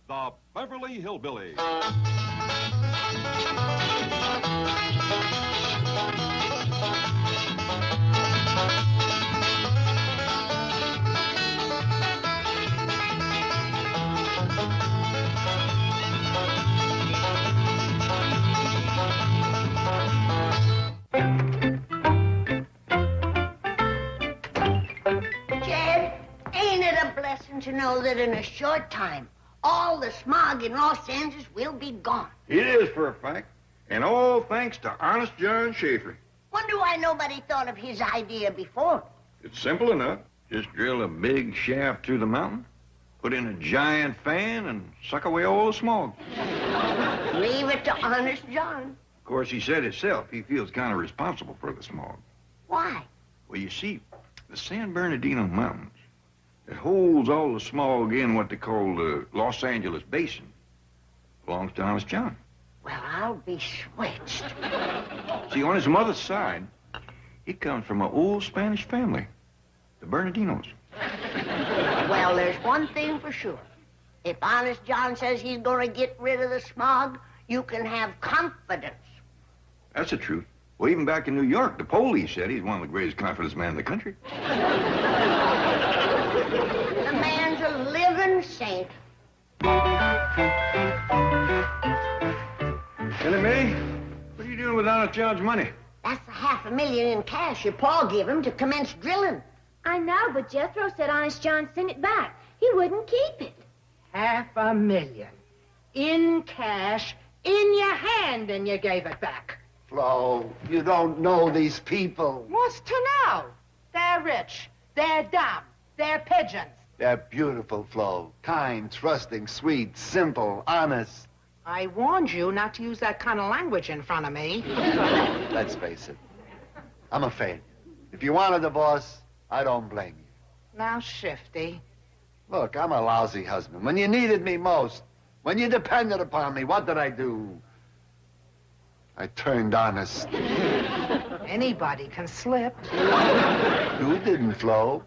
the Beverly Hillbillies. Jed, ain't it a blessing to know that in a short time, all the smog in Los Angeles will be gone? It is for a fact. And all thanks to honest John Schaefer. Wonder why nobody thought of his idea before. It's simple enough. Just drill a big shaft through the mountain, put in a giant fan, and suck away all the smog. Leave it to honest John. Of course, he said himself he feels kind of responsible for the smog. Why? Well, you see, the San Bernardino Mountains, it holds all the smog in what they call the Los Angeles Basin, belongs to honest John. Well, I'll be switched. See, on his mother's side, he comes from an old Spanish family, the Bernardinos. Well, there's one thing for sure. If honest John says he's going to get rid of the smog, you can have confidence. That's the truth. Well, even back in New York, the police said he's one of the greatest confidence men in the country. The man's a living saint. Billy Mae, what are you doing with honest John's money? That's the $500,000 in cash your pa gave him to commence drilling. I know, but Jethro said Honest John sent it back. He wouldn't keep it. $500,000 in cash, in your hand, and you gave it back. Flo, you don't know these people. What's to know? They're rich. They're dumb. They're pigeons. They're beautiful, Flo. Kind, trusting, sweet, simple, honest. I warned you not to use that kind of language in front of me. Let's face it. I'm a failure. If you want a divorce, I don't blame you. Now, Shifty. Look, I'm a lousy husband. When you needed me most, when you depended upon me, what did I do? I turned honest. Anybody can slip. You didn't, Flo.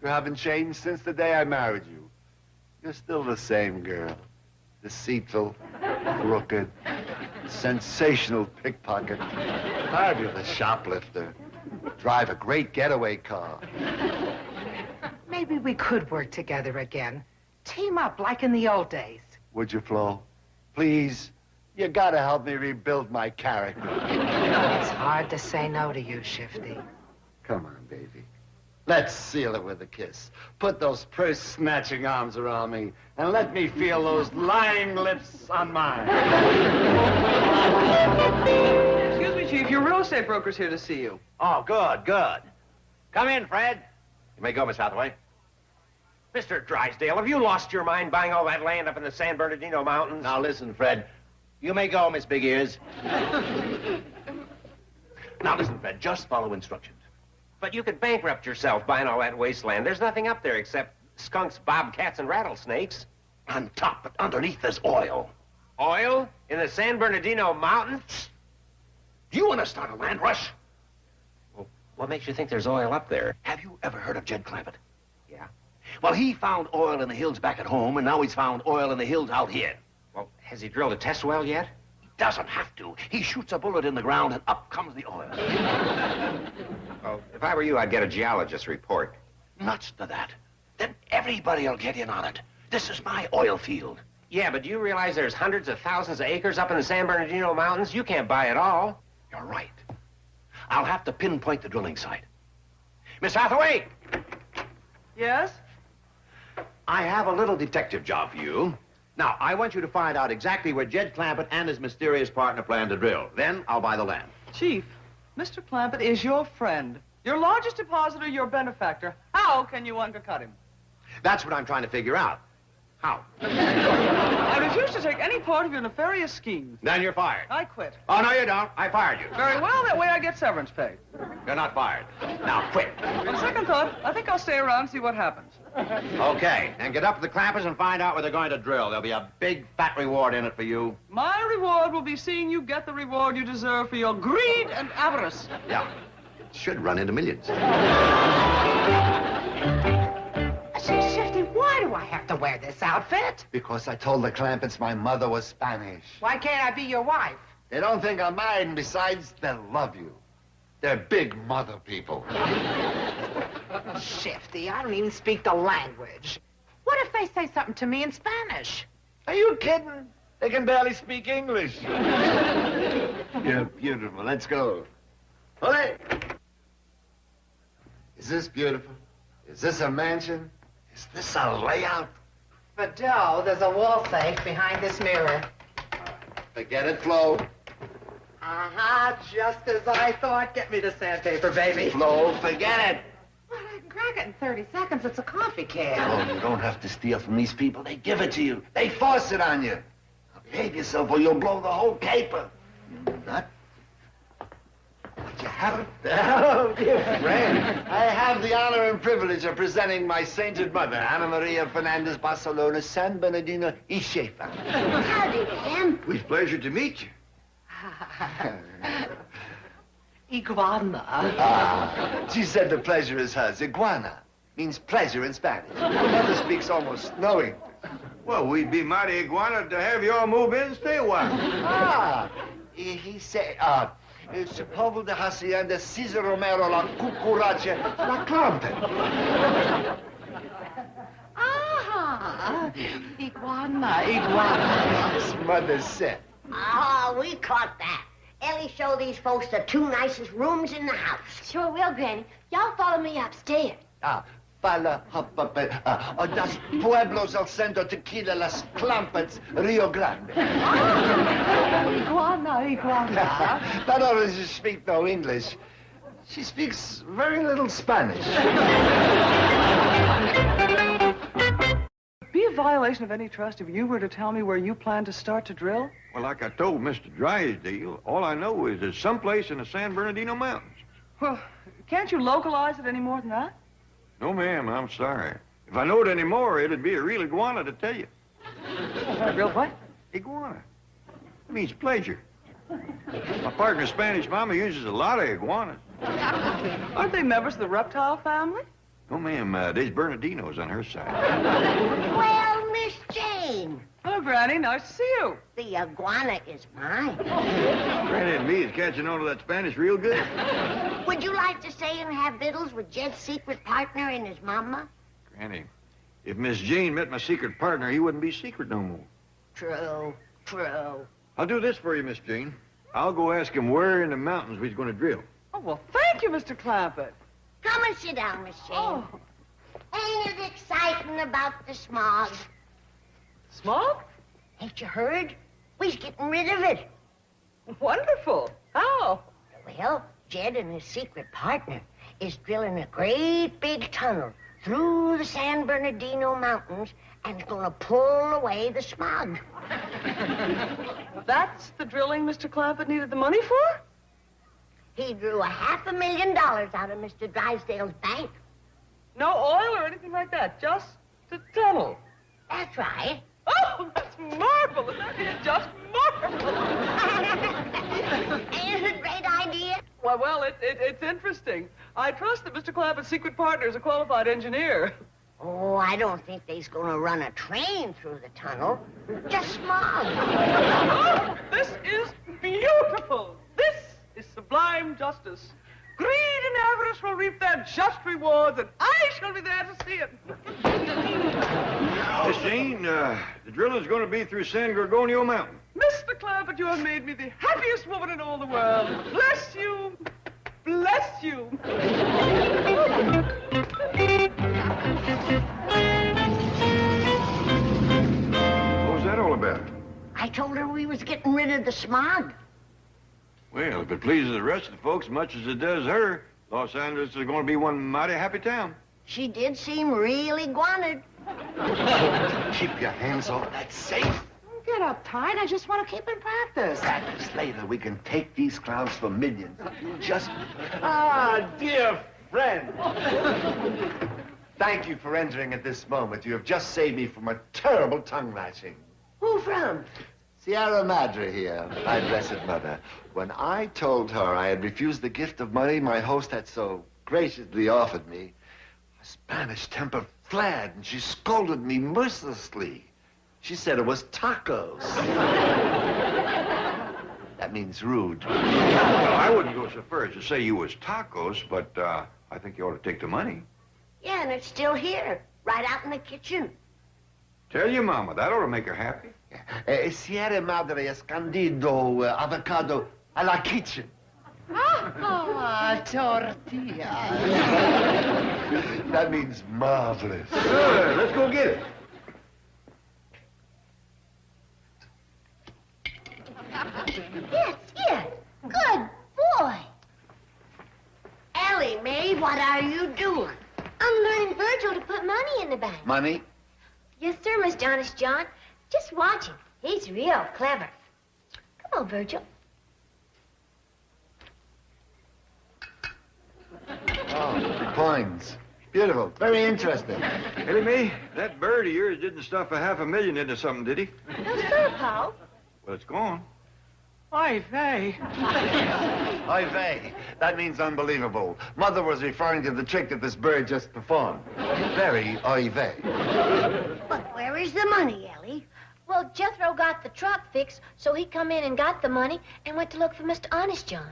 You haven't changed since the day I married you. You're still the same girl. Deceitful, crooked, sensational pickpocket, fabulous shoplifter, drive a great getaway car. Maybe we could work together again. Team up like in the old days. Would you, Flo? Please, you gotta help me rebuild my character. It's hard to say no to you, Shifty. Come on, baby. Let's seal it with a kiss. Put those purse-snatching arms around me and let me feel those lying lips on mine. Excuse me, Chief. Your real estate broker's here to see you. Oh, good, good. Come in, Fred. You may go, Miss Hathaway. Mr. Drysdale, have you lost your mind buying all that land up in the San Bernardino Mountains? Now, listen, Fred. You may go, Miss Big Ears. Now, listen, Fred. Just follow instructions. But you could bankrupt yourself buying all that wasteland. There's nothing up there except skunks, bobcats, and rattlesnakes. On top, but underneath there's oil. Oil? In the San Bernardino Mountains? Do you want to start a land rush? Well, what makes you think there's oil up there? Have you ever heard of Jed Clampett? Yeah. Well, he found oil in the hills back at home, and now he's found oil in the hills out here. Well, has he drilled a test well yet? He doesn't have to. He shoots a bullet in the ground, and up comes the oil. Well, if I were you, I'd get a geologist's report. Nuts to that. Then everybody will get in on it. This is my oil field. Yeah, but do you realize there's hundreds of thousands of acres up in the San Bernardino Mountains? You can't buy it all. You're right. I'll have to pinpoint the drilling site. Miss Hathaway! Yes? I have a little detective job for you. Now, I want you to find out exactly where Jed Clampett and his mysterious partner plan to drill. Then I'll buy the land. Chief, Mr. Clampett is your friend. Your largest depositor, your benefactor. How can you undercut him? That's what I'm trying to figure out. How? I refuse to take any part of your nefarious schemes. Then you're fired. I quit. Oh, no, you don't. I fired you. Very well, that way I get severance pay. You're not fired. Now, quit. On second thought, I think I'll stay around and see what happens. Okay, and get up to the Clampetts and find out where they're going to drill. There'll be a big, fat reward in it for you. My reward will be seeing you get the reward you deserve for your greed and avarice. Yeah. It should run into millions. I say, Shifty, why do I have to to wear this outfit. Because I told the Clampetts my mother was Spanish. Why can't I be your wife? They don't think I'm married, and besides, they'll love you. They're big mother people. Shifty, I don't even speak the language. What if they say something to me in Spanish? Are you kidding? They can barely speak English. You're beautiful. Let's go. Ole! Is this beautiful? Is this a mansion? Is this a layout? Fidel, there's a wall safe behind this mirror. Forget it, Flo. Uh-huh, just as I thought. Get me the sandpaper, baby. Flo, forget it. Well, I can crack it in 30 seconds. It's a coffee can. Oh, you don't have to steal from these people. They give it to you. They force it on you. Now behave yourself or you'll blow the whole caper. You nut. What, you haven't? Oh, dear friend. I have the honor and privilege of presenting my sainted mother, Ana Maria Fernandez Barcelona San Bernardino y Schaefer. Howdy, Dan. With pleasure to meet you. Iguana. Ah, she said the pleasure is hers. Iguana means pleasure in Spanish. Mother speaks almost no English. Well, we'd be mighty iguana to have you all move in and stay a while. Ah, he said, it's a povo de hacienda Cesar Romero la cucuracha la Clampett. Ah, iguana. As Mother said. Oh, we caught that. Ellie, show these folks the two nicest rooms in the house. Sure will, Granny. Y'all follow me upstairs. Fala, das pueblos al centro tequila, las Clampetts, Rio Grande. Iguana. Not only does she speak no English, she speaks very little Spanish. Be a violation of any trust if you were to tell me where you plan to start to drill? Well, like I told Mr. Drysdale, all I know is there's someplace in the San Bernardino Mountains. Well, can't you localize it any more than that? No, ma'am, I'm sorry. If I knowed any more, it'd be a real iguana to tell you. A real what? Iguana. It means pleasure. My partner, Spanish Mama, uses a lot of iguanas. Aren't they members of the reptile family? No, ma'am, there's Bernardinos on her side. Well, Miss Jane, Hello, Granny. Nice to see you. the iguana is mine. Granny and me is catching on to that Spanish real good. Would you like to stay and have victuals with Jed's secret partner and his mama? Granny, if Miss Jane met my secret partner, he wouldn't be secret no more. True, true. I'll do this for you, Miss Jane. I'll go ask him where in the mountains we's going to drill. Oh, well, thank you, Mr. Clampett. Come and sit down, Miss Jane. Oh, Ain't it exciting about the smog? smog? Ain't you heard? We's getting rid of it. Wonderful. How? Well, Jed and his secret partner is drilling a great big tunnel through the San Bernardino Mountains and going to pull away the smog. That's the drilling Mr. Clampett needed the money for? He drew $500,000 out of Mr. Drysdale's bank. No oil or anything like that, just the tunnel. That's right. Oh, that's marvelous. That is just marvelous. Ain't it a great idea? Well, it's interesting. I trust that Mr. Clampett's secret partner is a qualified engineer. Oh, I don't think they's going to run a train through the tunnel. Just smog. Oh, this is beautiful. This is sublime justice. Greed and avarice will reap their just rewards, and I shall be there to see it. Miss Jane, the drilling's going to be through San Gorgonio Mountain. Mr. Clampett, you have made me the happiest woman in all the world. Bless you. Bless you. What was that all about? I told her we was getting rid of the smog. Well, if it pleases the rest of the folks as much as it does her, Los Angeles is going to be one mighty happy town. She did seem really iguana'd. Keep your hands off that safe. Don't get uptight. I just want to keep in practice. Practice later. We can take these clowns for millions. Just... dear friend. Thank you for entering at this moment. You have just saved me from a terrible tongue lashing. Who from? Sierra Madre here, my blessed mother. When I told her I had refused the gift of money my host had so graciously offered me, a Spanish temper glad, and she scolded me mercilessly. She said it was tacos. That means rude. Well, I wouldn't go so far as to say you was tacos, but I think you ought to take the money. Yeah, and it's still here, right out in the kitchen. Tell your mama, that ought to make her happy. Sierra Madre Escondido avocado a la kitchen. Ah, tortilla. That means marvelous. Good, let's go get it. Yes, yes. Good boy. Ellie Mae, what are you doing? I'm learning Virgil to put money in the bank. Money? Yes, sir, Mr. Honest John. Just watch him. He's real clever. Come on, Virgil. Oh, coins. Beautiful. Very interesting. Ellie Mae, that bird of yours didn't stuff $500,000 into something, did he? No, sir, Paul. Well, it's gone. Oy vey. Oy vey. That means unbelievable. Mother was referring to the trick that this bird just performed. Very oy vey. But where is the money, Ellie? Well, Jethro got the truck fixed, so he come in and got the money and went to look for Mr. Honest John.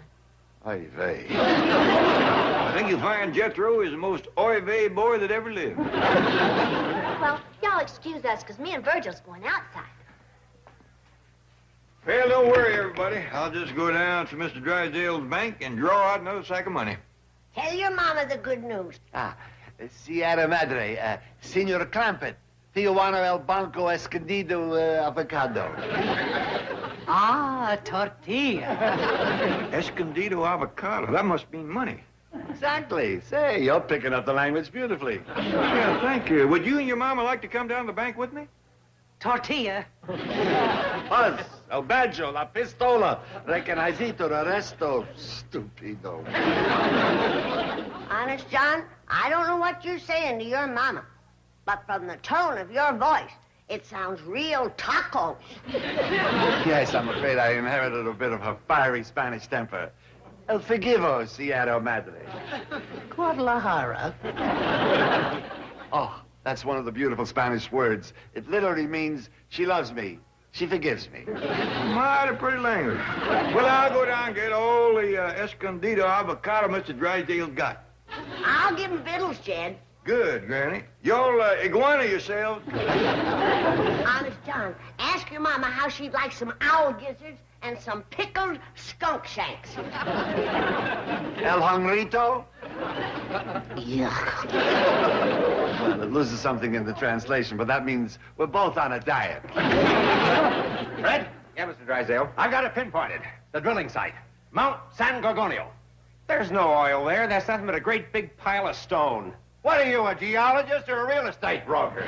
Oy vey. I think you'll find Jethro is the most oy vey boy that ever lived. Well, y'all excuse us, because me and Virgil's going outside. Well, don't worry, everybody. I'll just go down to Mr. Drysdale's bank and draw out another sack of money. Tell your mama the good news. Sierra Madre, Senor Clampett, Tijuana El Banco Escondido avocado. Ah, tortilla. Escondido avocado. That must mean money. Exactly. Say, you're picking up the language beautifully. Yeah, thank you. Would you and your mama like to come down to the bank with me? Tortilla. Paz, el badjo, la pistola, reconocito, arresto, stupido. Honest, John, I don't know what you're saying to your mama, but from the tone of your voice, it sounds real tacos. Yes, I'm afraid I inherited a bit of her fiery Spanish temper. El forgivo, Sierra Madre. Guadalajara. Oh, that's one of the beautiful Spanish words. It literally means she loves me. She forgives me. Mighty pretty language. Well, I'll go down and get all the Escondido avocado Mr. Drysdale's got. I'll give him victuals, Jed. Good, Granny. Y'all iguana yourselves. Honest, John, ask your mama how she'd like some owl gizzards and some pickled skunk shanks. El Hongrito? Yuck. Well, it loses something in the translation, but that means we're both on a diet. Fred? Yeah, Mr. Drysdale. I've got it pinpointed. The drilling site. Mount San Gorgonio. There's no oil there. That's nothing but a great big pile of stone. What are you, a geologist or a real estate broker?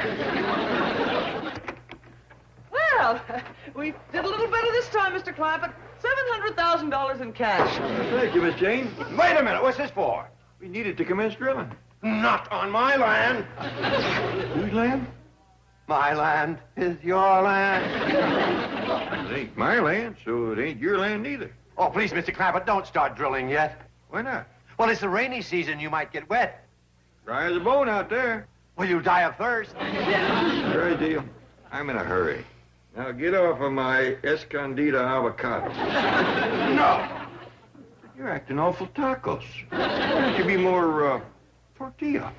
Well, we did a little better this time, Mr. Clampett. $700,000 in cash. Thank you, Miss Jane. Wait a minute. What's this for? We needed to commence drilling. Not on my land. Whose land? My land is your land. It ain't my land, so it ain't your land neither. Oh, please, Mr. Clampett, don't start drilling yet. Why not? Well, it's the rainy season. You might get wet. Dry as a bone out there. Will you die of thirst? Very deal. I'm in a hurry. Now get off of my Escondido avocado. No. You're acting awful tacos. You should be more, tortilla.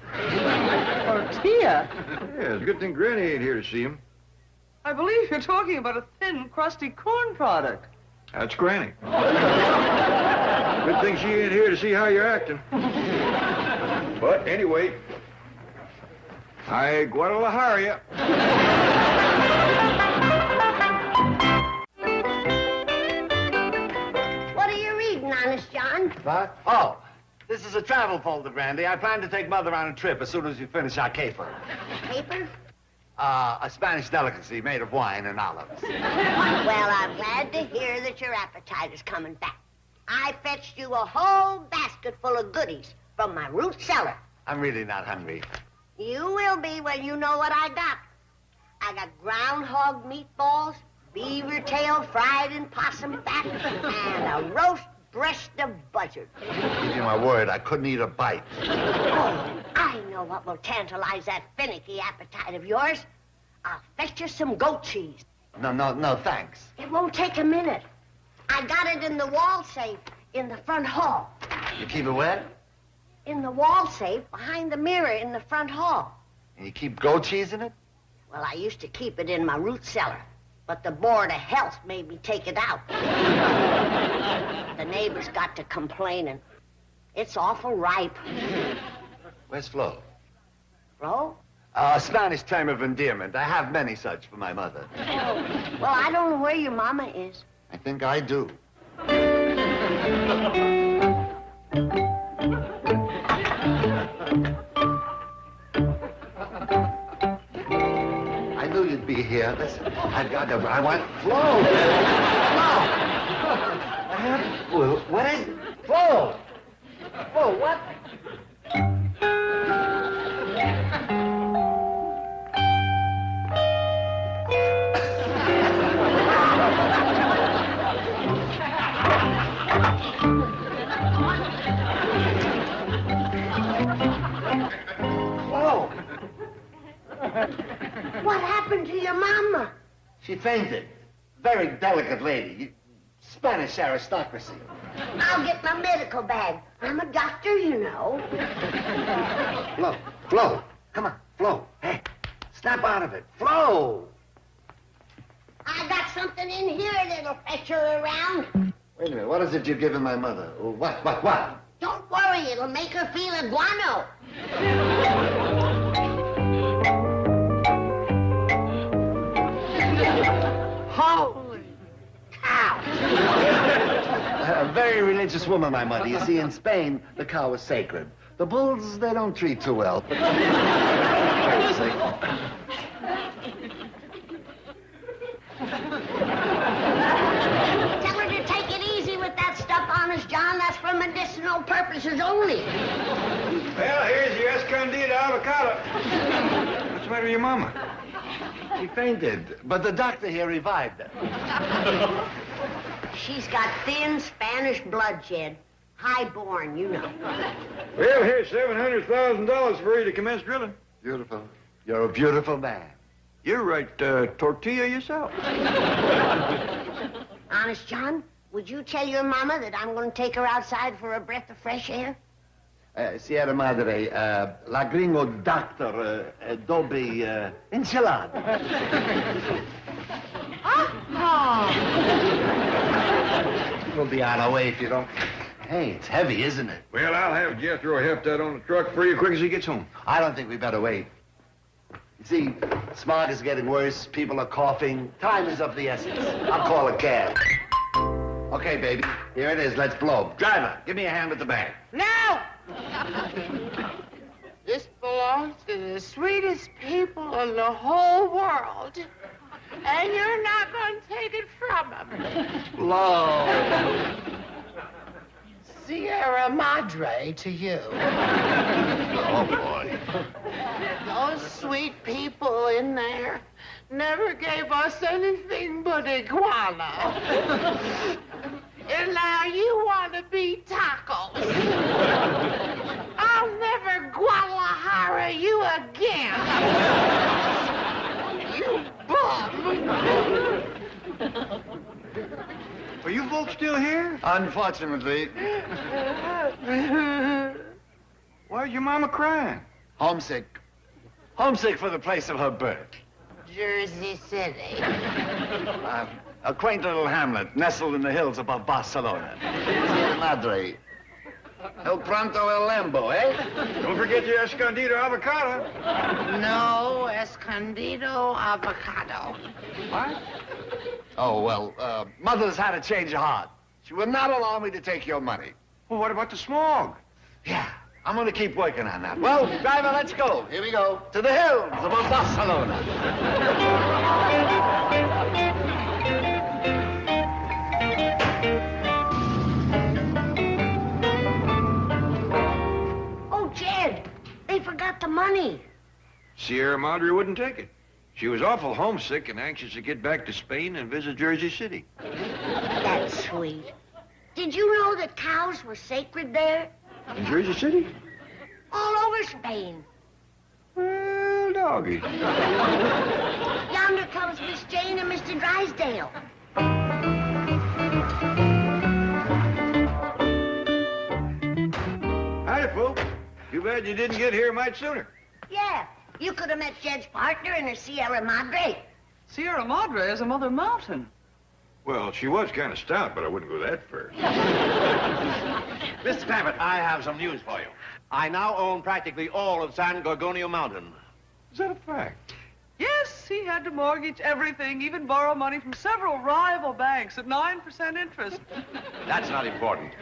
Tortilla? Yeah, it's a good thing Granny ain't here to see him. I believe you're talking about a thin, crusty corn product. That's Granny. Good thing she ain't here to see how you're acting. But anyway, I Guadalajara ya. What are you reading, Honest John? What? Oh, this is a travel folder, Brandy. I plan to take Mother on a trip as soon as we finish our caper. Paper? A Spanish delicacy made of wine and olives. Well, I'm glad to hear that your appetite is coming back. I fetched you a whole basket full of goodies from my root cellar. I'm really not hungry. You will be when you know what I got. I got groundhog meatballs, beaver tail fried in possum fat, and a roast breast of buzzard. Give you my word, I couldn't eat a bite. Oh, I I know what will tantalize that finicky appetite of yours. I'll fetch you some goat cheese. No, thanks. It won't take a minute. I got it in the wall safe in the front hall. You keep it where? In the wall safe behind the mirror in the front hall. And you keep goat cheese in it? Well, I used to keep it in my root cellar, but the Board of Health made me take it out. The neighbors got to complaining. It's awful ripe. Where's Flo? Flo? A Spanish term of endearment. I have many such for my mother. Oh, well, I don't know where your mama is. I think I do. I knew you'd be here. Listen, I want Flo. Flo. What is it? Flo. Flo, what? What happened to your mama? She fainted. Very delicate lady. Spanish aristocracy. I'll get my medical bag. I'm a doctor, you know. Flo. Come on, Flo. Hey, snap out of it. Flo. I got something in here that'll fetch her around. Wait a minute. What is it you've given my mother? What? Don't worry, it'll make her feel a guano. Holy cow! A very religious woman, my mother. You see, in Spain, the cow is sacred. The bulls, they don't treat too well. But... very sacred. Tell her to take it easy with that stuff, Honest John. That's for medicinal purposes only. Well, here's your escondido avocado. What's the matter with your mama? She fainted, but the doctor here revived her. She's got thin Spanish blood, Jed. High-born, you know. Well, here's $700,000 for you to commence drilling. Beautiful. You're a beautiful man. You're right, tortilla yourself. Honest John, would you tell your mama that I'm going to take her outside for a breath of fresh air? Sierra Madre, la gringo doctor, dobe, enchilada. We'll be on our way if you don't... Hey, it's heavy, isn't it? Well, I'll have Jethro heft that on the truck for you quick as he gets home. I don't think we better wait. You see, smog is getting worse, people are coughing, time is of the essence. I'll call a cab. Okay, baby, here it is, let's blow. Driver, give me a hand with the bag. No! This belongs to the sweetest people in the whole world. And you're not going to take it from them. Blow. Sierra Madre to you. Oh, boy. Those sweet people in there never gave us anything but iguana. And now you want to be tacos. I'll never Guadalajara you again. You bum. Are you folks still here? Unfortunately. Why's your mama crying? Homesick. Homesick for the place of her birth. Jersey City. A quaint little hamlet nestled in the hills above Barcelona. Sierra Madre. El pronto el lambo, eh? Don't forget your escondido avocado. No escondido avocado. What? Oh, well, Mother's had a change of heart. She would not allow me to take your money. Well, what about the smog? Yeah, I'm going to keep working on that. Well, driver, let's go. Here we go. To the hills above Barcelona. Oh, Jed, they forgot the money. Sierra Madre wouldn't take it. She was awful homesick and anxious to get back to Spain and visit Jersey City. That's sweet. Did you know that cows were sacred there? In Jersey City? all over Spain. Well, doggy. Yonder comes Miss Jane and Mr. Drysdale. Howdy, folks. Too bad you didn't get here much sooner. Yeah, you could have met Jed's partner in the Sierra Madre. Sierra Madre is a mother mountain. Well, she was kind of stout, but I wouldn't go that far. Mr. Clampett, I have some news for you. I now own practically all of San Gorgonio Mountain. Is that a fact? Yes, he had to mortgage everything, even borrow money from several rival banks at 9% interest. That's not important.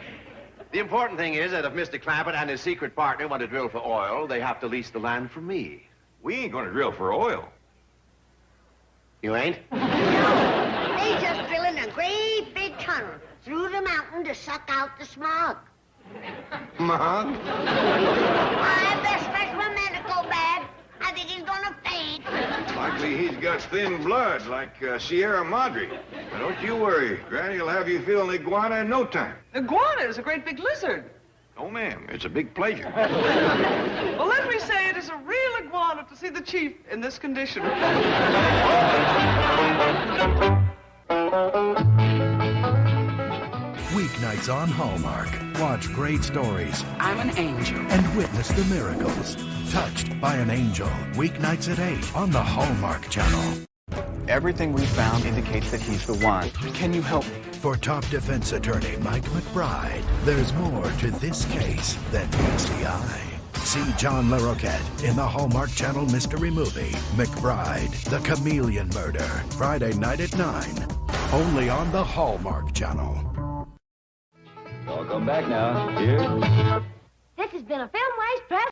The important thing is that if Mr. Clampett and his secret partner want to drill for oil, they have to lease the land from me. We ain't going to drill for oil. You ain't? They just drilling a great big tunnel through the mountain to suck out the smog. Mom? I best fetch my medical bag. I think he's gonna faint. Likely he's got thin blood like Sierra Madre. Now, don't you worry. Granny will have you feeling iguana in no time. Iguana is a great big lizard. Oh, ma'am, it's a big pleasure. Well, let me say it is a real iguana to see the chief in this condition. Weeknights on Hallmark. Watch great stories I'm an angel. and witness the miracles. Touched by an Angel. Weeknights at 8 on the Hallmark Channel. Everything we found indicates that he's the one. Can you help me? For top defense attorney Mike McBride, there's more to this case than meets the eye. See John LaRoquette in the Hallmark Channel mystery movie, McBride, The Chameleon Murder, Friday night at 9. Only on the Hallmark Channel. Y'all come back now. Here. This has been a Filmways press.